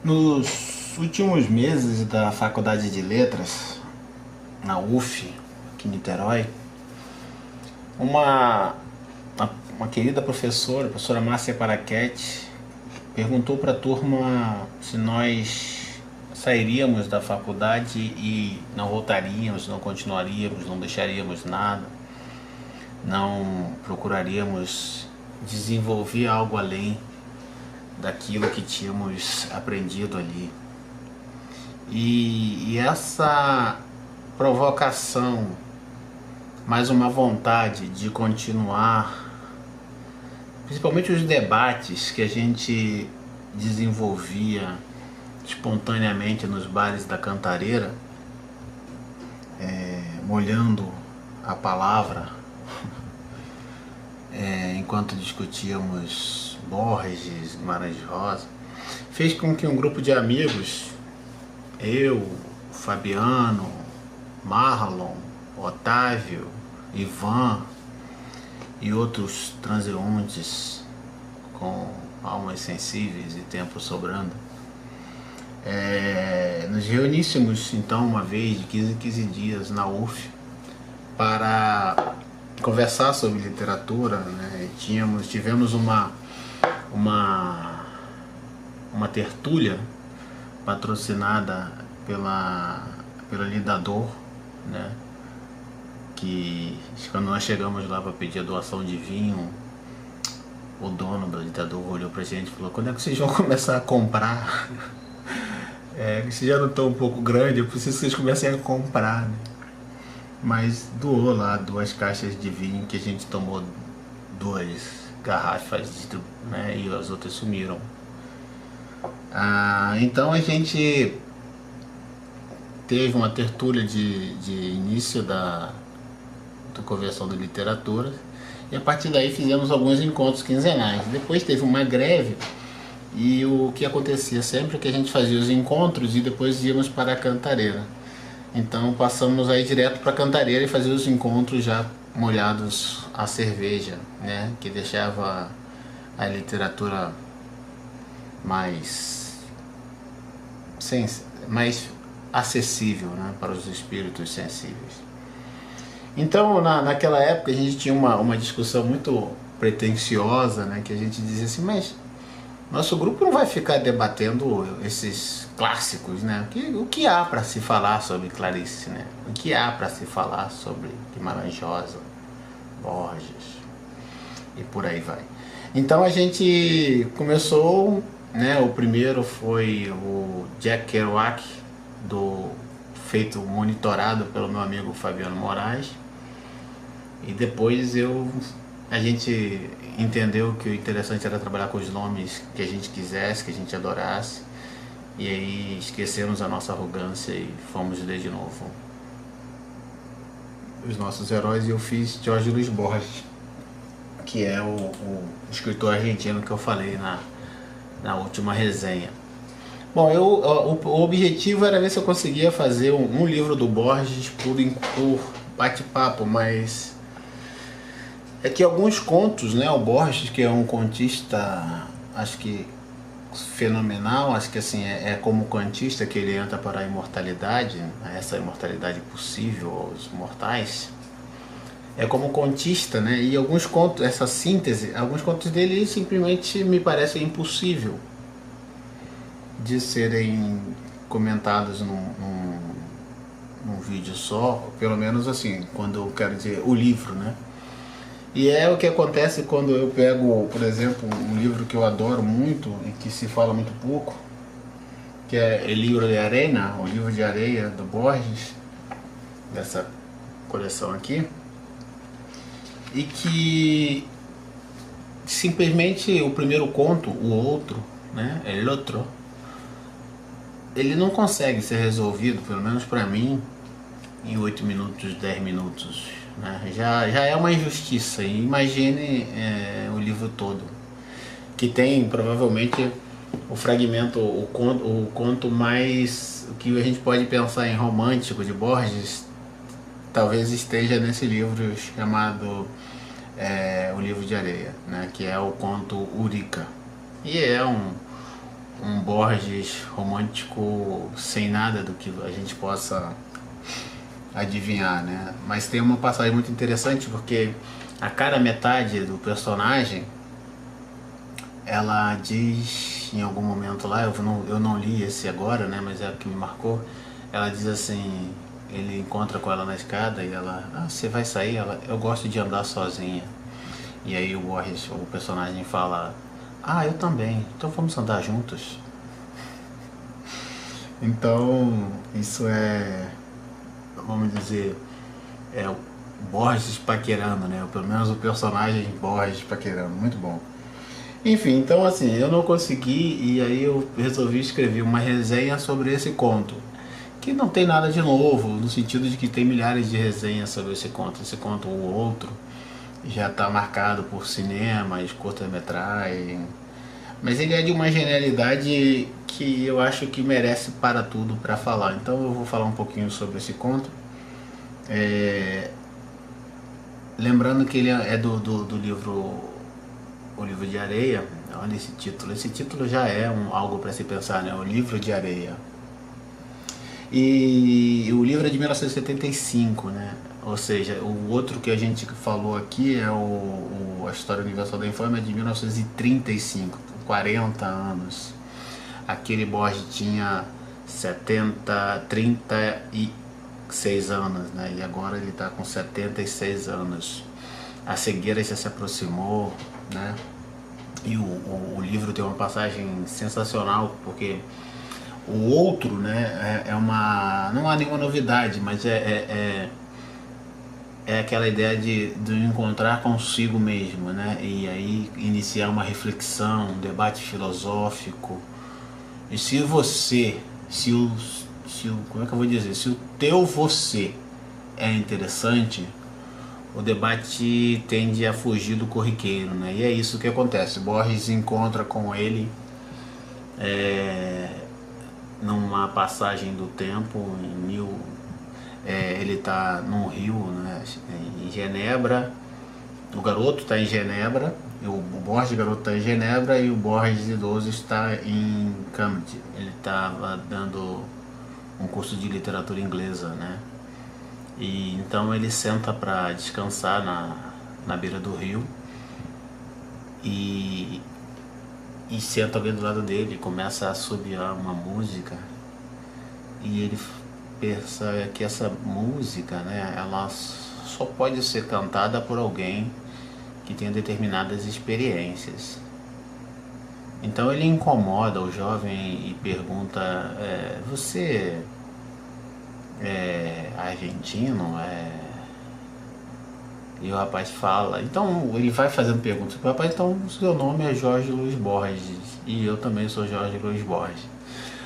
Nos últimos meses da Faculdade de Letras, na UF, aqui em Niterói, uma, uma querida professora, a professora Márcia Paraquete, perguntou para a turma se nós sairíamos da faculdade e não voltaríamos, não continuaríamos, não deixaríamos nada, não procuraríamos desenvolver algo além daquilo que tínhamos aprendido ali. E essa provocação, mais uma vontade de continuar, principalmente os debates que a gente desenvolvia espontaneamente nos bares da Cantareira, molhando a palavra, enquanto discutíamos Borges, Guimarães Rosa, fez com que um grupo de amigos, eu, Fabiano, Marlon, Otávio, Ivan e outros transeuntes com almas sensíveis e tempo sobrando, nos reuníssemos então uma vez de 15 em 15 dias na UF para conversar sobre literatura, né? Tivemos uma tertúlia patrocinada pela Lidador, né? Que quando nós chegamos lá para pedir a doação de vinho, o dono da Lidador olhou pra gente e falou: quando é que vocês vão começar a comprar? Vocês já não estão um pouco grandes, eu preciso que vocês comecem a comprar, né? Mas doou lá 2 caixas de vinho, que a gente tomou 2 garrafas, né? E as outras sumiram. Então a gente teve uma tertúlia de início da Convenção de Literatura, e a partir daí fizemos alguns encontros quinzenais. Depois teve uma greve, e o que acontecia sempre é que a gente fazia os encontros e depois íamos para a Cantareira. Então passamos aí direto para a Cantareira e fazia os encontros já molhados a cerveja, né? Que deixava a literatura mais acessível, né? Para os espíritos sensíveis. Então naquela época a gente tinha uma discussão muito pretensiosa, né? Que a gente dizia assim: mas nosso grupo não vai ficar debatendo esses clássicos, né? O que há para se falar sobre Clarice, né? O que há para se falar sobre Guimarães Rosa, Borges e por aí vai. Então a gente começou, né? O primeiro foi o Jack Kerouac, feito monitorado pelo meu amigo Fabiano Moraes, e depois a gente entendeu que o interessante era trabalhar com os nomes que a gente quisesse, que a gente adorasse, e aí esquecemos a nossa arrogância e fomos ler de novo os nossos heróis, e eu fiz Jorge Luis Borges, que é o escritor argentino que eu falei na última resenha. Bom, o objetivo era ver se eu conseguia fazer um livro do Borges por bate-papo, mas é que alguns contos, né, o Borges, que é um contista, acho que fenomenal, acho que assim, como contista que ele entra para a imortalidade, essa imortalidade possível aos mortais, como contista, né, e alguns contos, essa síntese, alguns contos dele simplesmente me parecem impossível de serem comentados num vídeo só, pelo menos assim, quando eu quero dizer o livro, né? E é o que acontece quando eu pego, por exemplo, um livro que eu adoro muito e que se fala muito pouco, que é El Libro de Arena, o Livro de Areia do Borges, dessa coleção aqui, e que simplesmente o primeiro conto, o outro, né, El Otro, ele não consegue ser resolvido, pelo menos para mim, em 8 minutos, 10 minutos, né? Já é uma injustiça. E imagine o livro todo, que tem provavelmente o fragmento, o conto mais, o que a gente pode pensar em romântico de Borges, talvez esteja nesse livro chamado O Livro de Areia, né? Que é o conto Urica. E é um Borges romântico sem nada do que a gente possa adivinhar, né? Mas tem uma passagem muito interessante porque a cada metade do personagem ela diz em algum momento lá, eu não li esse agora, né? Mas é o que me marcou. Ela diz assim, ele encontra com ela na escada e ela, você vai sair? Ela, eu gosto de andar sozinha. E aí o Borges, o personagem fala, eu também, então vamos andar juntos. Então isso é, vamos dizer, é o Borges paquerando, né? Ou pelo menos o personagem Borges paquerando, muito bom. Enfim, então assim, eu não consegui e aí eu resolvi escrever uma resenha sobre esse conto. Que não tem nada de novo, no sentido de que tem milhares de resenhas sobre esse conto. Esse conto ou outro já está marcado por cinemas, curta-metragem. Mas ele é de uma genialidade que eu acho que merece para tudo para falar. Então eu vou falar um pouquinho sobre esse conto. Lembrando que ele é do livro O Livro de Areia. Olha esse título. Esse título já é algo para se pensar, né? O Livro de Areia. E o livro é de 1975, né? Ou seja, o outro que a gente falou aqui é a História Universal da Infâmia é de 1935, 40 anos. Aquele Borges tinha 36 anos, né? E agora ele está com 76 anos. A cegueira já se aproximou, né? E o livro tem uma passagem sensacional, porque o outro, né, não há nenhuma novidade, mas é aquela ideia de encontrar consigo mesmo, né, e aí iniciar uma reflexão, um debate filosófico. E se você, como é que eu vou dizer, se o teu você é interessante, o debate tende a fugir do corriqueiro, né, e é isso que acontece. Borges encontra com ele numa passagem do tempo ele está num rio, né, em Genebra. O garoto está em Genebra, o Borges garoto está em Genebra e o Borges idoso está em Cambridge. Ele estava dando um curso de literatura inglesa, né? E então ele senta para descansar na beira do rio e senta alguém do lado dele, começa a assobiar uma música e ele pensa que essa música, né, ela só pode ser cantada por alguém que tenha determinadas experiências. Então ele incomoda o jovem e pergunta, você é argentino? E o rapaz fala, então ele vai fazendo perguntas pro rapaz, então o seu nome é Jorge Luiz Borges e eu também sou Jorge Luiz Borges.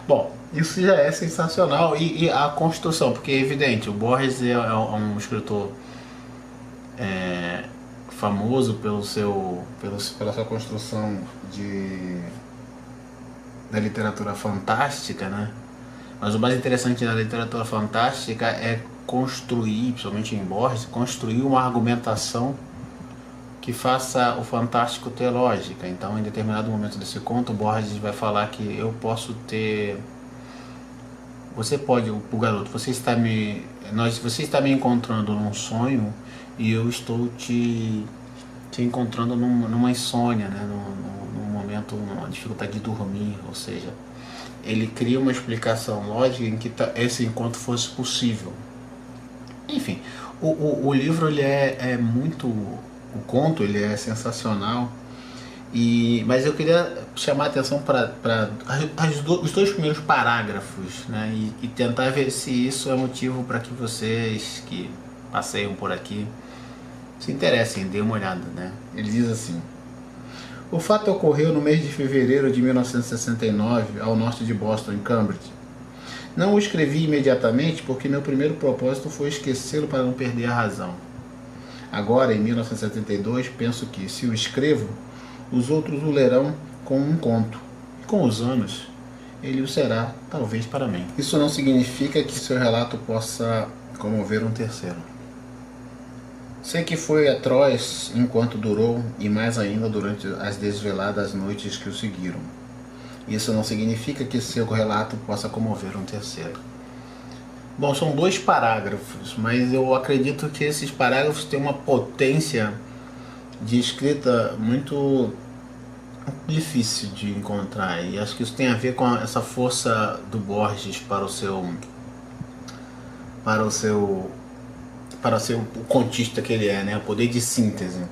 Bom, isso já é sensacional e a construção, porque é evidente, o Borges é um escritor famoso pela sua construção da literatura fantástica, né? Mas o mais interessante da literatura fantástica é construir, principalmente em Borges, construir uma argumentação que faça o fantástico ter lógica. Então, em determinado momento desse conto, Borges vai falar que eu posso ter... Você pode, o garoto, você está me encontrando num sonho e eu estou te encontrando numa insônia, né? num momento, numa dificuldade de dormir, ou seja, ele cria uma explicação lógica em que esse encontro fosse possível. Enfim, o livro ele é muito... O conto ele é sensacional, mas eu queria chamar a atenção para os dois primeiros parágrafos, né, e tentar ver se isso é motivo para que vocês que passeiam por aqui se interessem, dêem uma olhada, né? Ele diz assim: o fato ocorreu no mês de fevereiro de 1969, ao norte de Boston, em Cambridge. Não o escrevi imediatamente porque meu primeiro propósito foi esquecê-lo para não perder a razão. Agora, em 1972, penso que, se o escrevo, os outros o lerão como um conto. E com os anos, ele o será, talvez, para mim. Isso não significa que seu relato possa comover um terceiro. Sei que foi atroz enquanto durou e mais ainda durante as desveladas noites que o seguiram. Isso não significa que seu relato possa comover um terceiro. Bom, são 2 parágrafos, mas eu acredito que esses parágrafos têm uma potência de escrita muito difícil de encontrar, e acho que isso tem a ver com essa força do Borges para o o contista que ele é, né? O poder de síntese.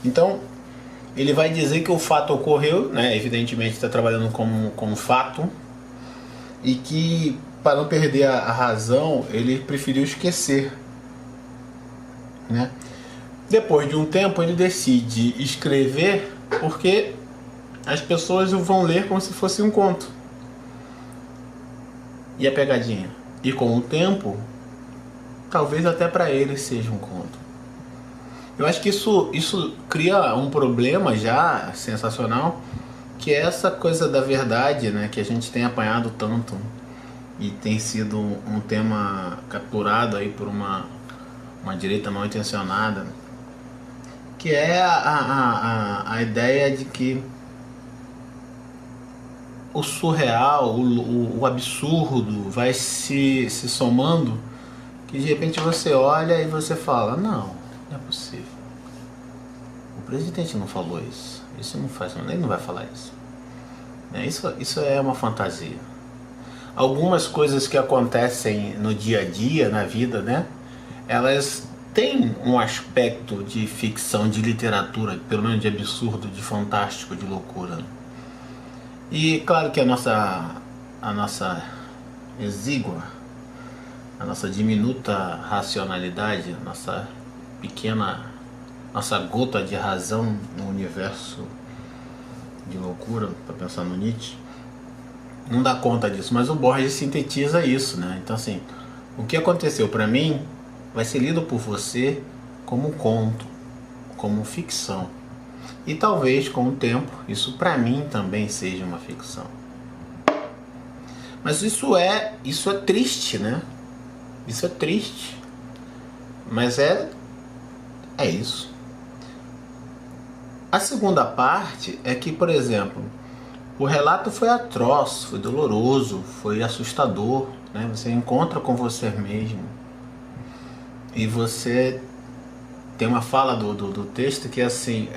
Então, ele vai dizer que o fato ocorreu, né? Evidentemente está trabalhando como fato, e que para não perder a razão, ele preferiu esquecer, né? Depois de um tempo ele decide escrever, porque as pessoas vão ler como se fosse um conto. E a pegadinha? E com o tempo, talvez até para ele seja um conto. Eu acho que isso cria um problema já sensacional, que é essa coisa da verdade, né, que a gente tem apanhado tanto e tem sido um tema capturado aí por uma direita mal intencionada, que é a ideia de que o surreal, o absurdo vai se somando, que de repente você olha e você fala, não é possível. O presidente não falou isso. Isso não faz, ele não vai falar isso. Isso é uma fantasia. Algumas coisas que acontecem no dia a dia, na vida, né? Elas têm um aspecto de ficção, de literatura, pelo menos de absurdo, de fantástico, de loucura. E claro que a nossa exígua, a nossa diminuta racionalidade, nossa gota de razão no universo de loucura, para pensar no Nietzsche, não dá conta disso, mas o Borges sintetiza isso, né? Então assim, o que aconteceu para mim vai ser lido por você como conto, como ficção. E talvez com o tempo isso para mim também seja uma ficção. Mas isso é triste, né? Isso é triste. Mas é isso. A segunda parte é que, por exemplo, o relato foi atroz, foi doloroso, foi assustador, né? Você encontra com você mesmo. E você tem uma fala do texto que é assim,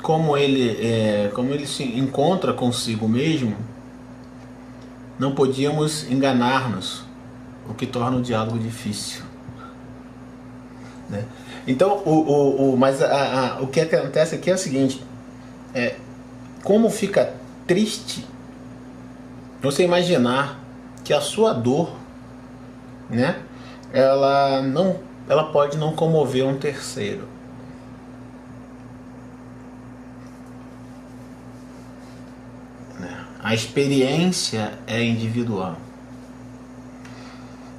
como ele se encontra consigo mesmo, não podíamos enganar-nos, o que torna o diálogo difícil, né? Então, mas o que acontece aqui é o seguinte, como fica triste você imaginar que a sua dor, né, ela pode não comover um terceiro. A experiência é individual.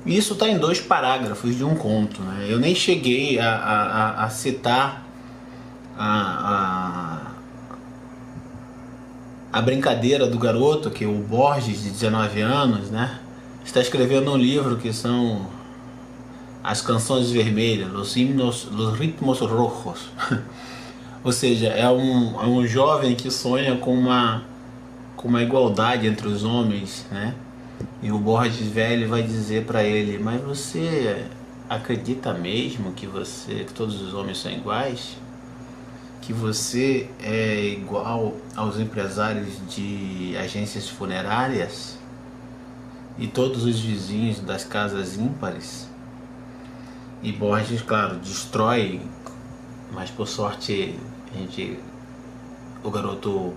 Isso está em 2 parágrafos de um conto, né? Eu nem cheguei a citar a brincadeira do garoto, que o Borges, de 19 anos, né, está escrevendo um livro que são as canções vermelhas, los ritmos rojos. Ou seja, é um jovem que sonha com uma igualdade entre os homens, né? E o Borges velho vai dizer para ele, mas você acredita mesmo que todos os homens são iguais? Que você é igual aos empresários de agências funerárias e todos os vizinhos das casas ímpares? E Borges, claro, destrói, mas por sorte o garoto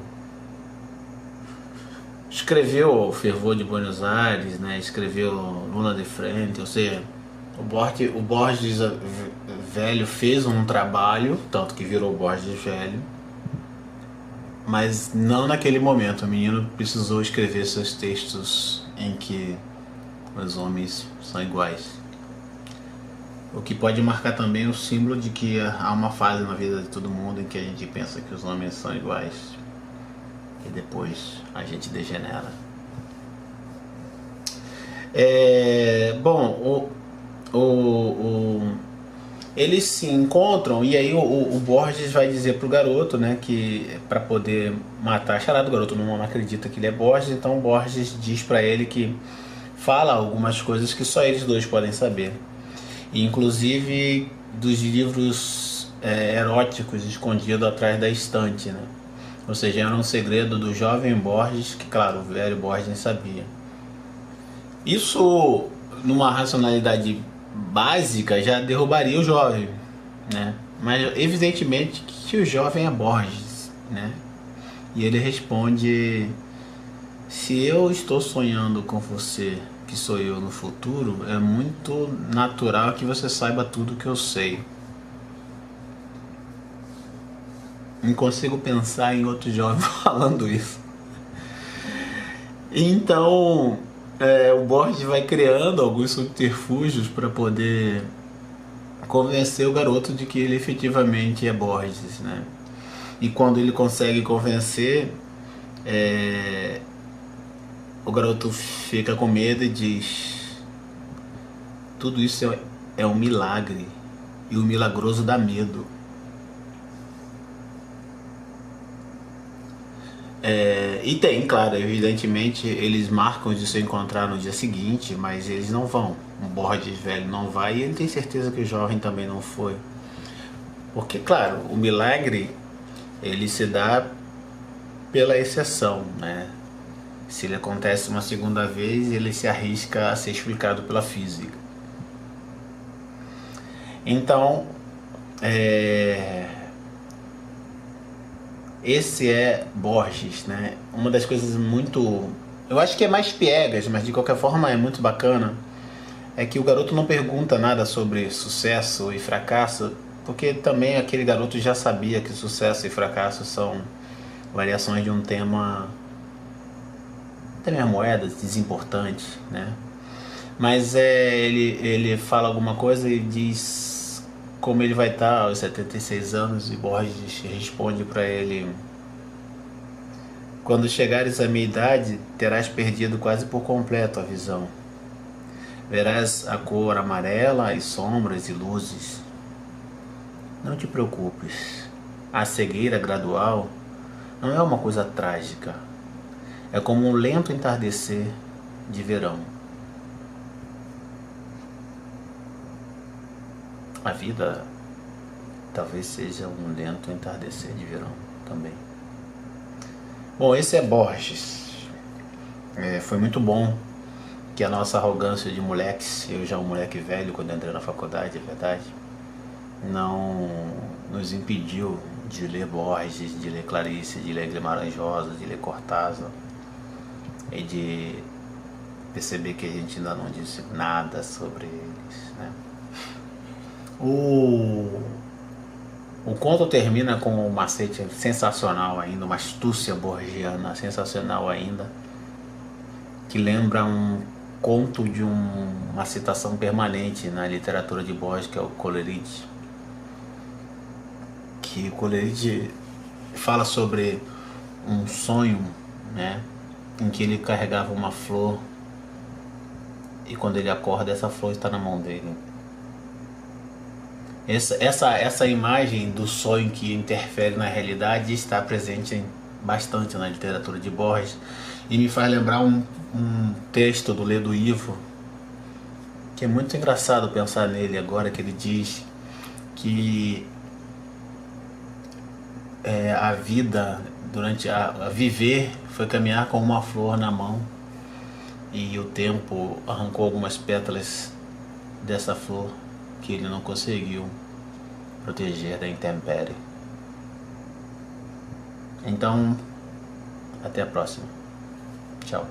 escreveu O Fervor de Buenos Aires, né? Escreveu Luna de Frente, ou seja, o Borges velho fez um trabalho, tanto que virou Borges velho, mas não naquele momento. O menino precisou escrever seus textos em que os homens são iguais. O que pode marcar também o símbolo de que há uma fase na vida de todo mundo em que a gente pensa que os homens são iguais e depois a gente degenera. Bom, Eles se encontram e aí o Borges vai dizer pro garoto, né, que para poder matar a charada, o garoto não acredita que ele é Borges, então o Borges diz para ele que fala algumas coisas que só eles dois podem saber. E, inclusive dos livros eróticos escondidos atrás da estante, né? Ou seja, era um segredo do jovem Borges que, claro, o velho Borges sabia. Isso, numa racionalidade básica, já derrubaria o jovem, né? Mas evidentemente que o jovem é Borges, né? E ele responde: se eu estou sonhando com você, que sou eu no futuro, é muito natural que você saiba tudo que eu sei. Não consigo pensar em outro jovem falando isso. Então, o Borges vai criando alguns subterfúgios para poder convencer o garoto de que ele efetivamente é Borges, né? E quando ele consegue convencer, o garoto fica com medo e diz: tudo isso é um milagre, e o milagroso dá medo. E tem, claro, evidentemente eles marcam de se encontrar no dia seguinte, mas eles não vão. O Borges velho não vai e ele tem certeza que o jovem também não foi. Porque, claro, o milagre ele se dá pela exceção, né? Se ele acontece uma segunda vez, ele se arrisca a ser explicado pela física. Então, esse é Borges, né? Uma das coisas muito... eu acho que é mais piegas, mas de qualquer forma é muito bacana, é que o garoto não pergunta nada sobre sucesso e fracasso, porque também aquele garoto já sabia que sucesso e fracasso são variações de um tema da minha moeda, desimportante, né? Mas ele fala alguma coisa e diz como ele vai estar aos 76 anos, e Borges responde para ele: quando chegares à minha idade, terás perdido quase por completo a visão. Verás a cor amarela, as sombras e luzes. Não te preocupes, a cegueira gradual não é uma coisa trágica. É como um lento entardecer de verão. A vida talvez seja um lento entardecer de verão também. Bom, esse é Borges. Foi muito bom que a nossa arrogância de moleques, eu já um moleque velho quando entrei na faculdade, é verdade, não nos impediu de ler Borges, de ler Clarice, de ler Guimarães Rosa, de ler Cortázar, e de perceber que a gente ainda não disse nada sobre eles, né? O conto termina com um macete sensacional ainda, uma astúcia borgiana sensacional ainda, que lembra um conto de uma citação permanente na literatura de Borges, que é o Coleridge. Que o Coleridge fala sobre um sonho, né, em que ele carregava uma flor e quando ele acorda essa flor está na mão dele. Essa imagem do sonho que interfere na realidade está presente bastante na literatura de Borges e me faz lembrar um texto do Ledo Ivo, que é muito engraçado pensar nele agora, que ele diz que a vida, durante a viver, foi caminhar com uma flor na mão e o tempo arrancou algumas pétalas dessa flor que ele não conseguiu proteger da intempérie. Então, até a próxima. Tchau.